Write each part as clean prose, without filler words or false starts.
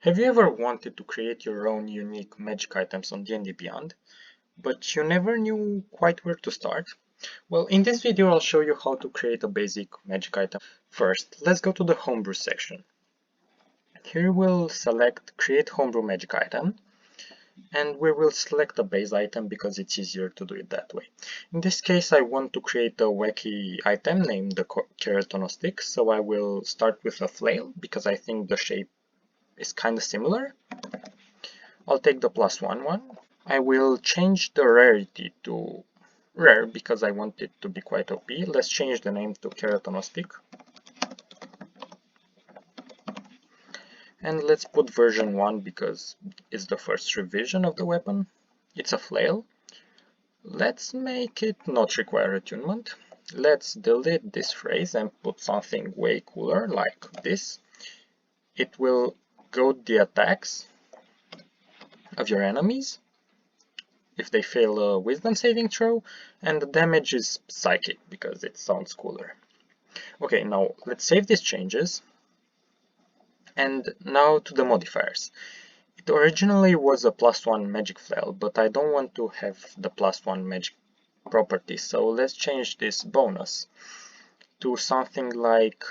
Have you ever wanted to create your own unique magic items on D&D Beyond, but you never knew quite where to start? Well, in this video I'll show you how to create a basic magic item. First, let's go to the homebrew section. Here we'll select create homebrew magic item, and we will select a base item because it's easier to do it that way. In this case I want to create a wacky item named the Keratono stick, so I will start with a flail because I think the shape is kind of similar. I'll take the +1 one. I will change the rarity to rare because I want it to be quite OP. Let's change the name to Keratono stick. And let's put version 1 because it's the first revision of the weapon. It's a flail. Let's make it not require attunement. Let's delete this phrase and put something way cooler like this. It will goad the attacks of your enemies if they fail a wisdom saving throw, and the damage is psychic because it sounds cooler. Okay, now let's save these changes. And now to the modifiers. It originally was a +1 magic flail, but I don't want to have the +1 magic property, so let's change this bonus to something like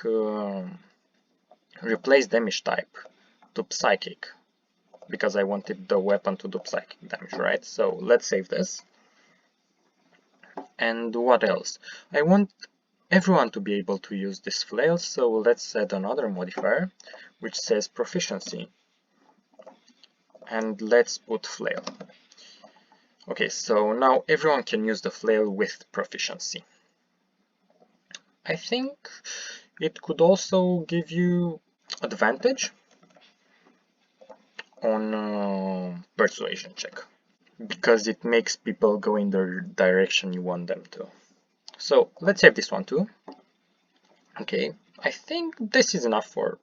replace damage type to psychic, because I wanted the weapon to do psychic damage, right? So let's save this. And what else? I want everyone to be able to use this flail, so let's add another modifier which says proficiency, and let's put flail. Okay, so now everyone can use the flail with proficiency. I think it could also give you advantage on persuasion check, because it makes people go in the direction you want them to. So let's save this one too. Okay, I think this is enough for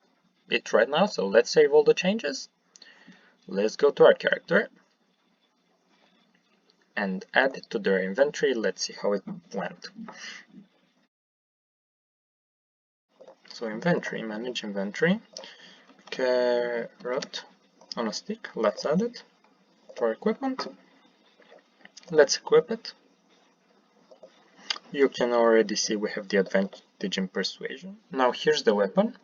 it right now, so let's save all the changes. Let's go to our character and add it to their inventory. Let's see how it went. So inventory, manage inventory, carrot on a stick, let's add it to our equipment. Let's equip it. You can already see we have the advantage in persuasion. Now here's the weapon,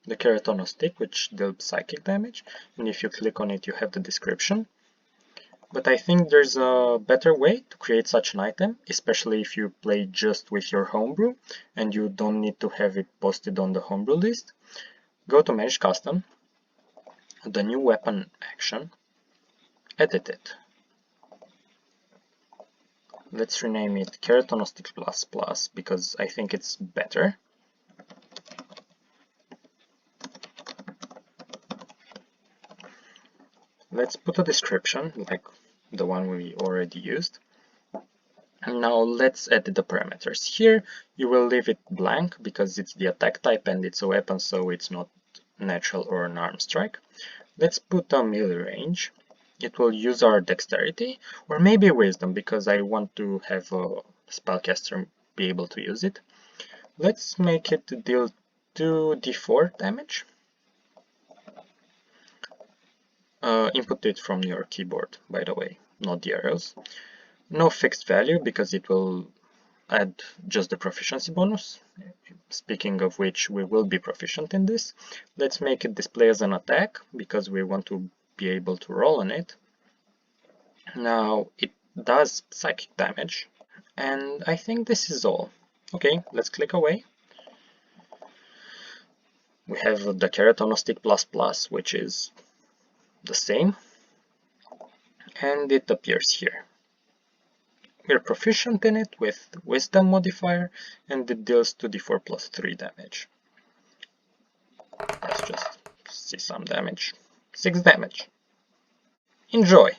the Keratono stick, which deals psychic damage, and if you click on it you have the description. But I think there's a better way to create such an item, especially if you play just with your homebrew and you don't need to have it posted on the homebrew list. Go to Manage Custom, the new weapon action, edit it. Let's rename it Keratono Stick ++ because I think it's better. Let's put a description like the one we already used. And now let's edit the parameters. Here you will leave it blank because it's the attack type and it's a weapon, so it's not natural or an arm strike. Let's put a melee range. It will use our dexterity or maybe wisdom because I want to have a spellcaster be able to use it. Let's make it deal 2d4 damage. Input it from your keyboard, by the way, not the arrows. No fixed value because it will add just the proficiency bonus. Speaking of which, we will be proficient in this. Let's make it display as an attack because we want to be able to roll on it. Now it does psychic damage, and I think this is all. Okay, let's click away. We have the Keratono Stick ++, which is the same, and it appears here. We're proficient in it with wisdom modifier, and it deals 2d4 + 3 damage. Let's just see some damage. 6 damage. Enjoy!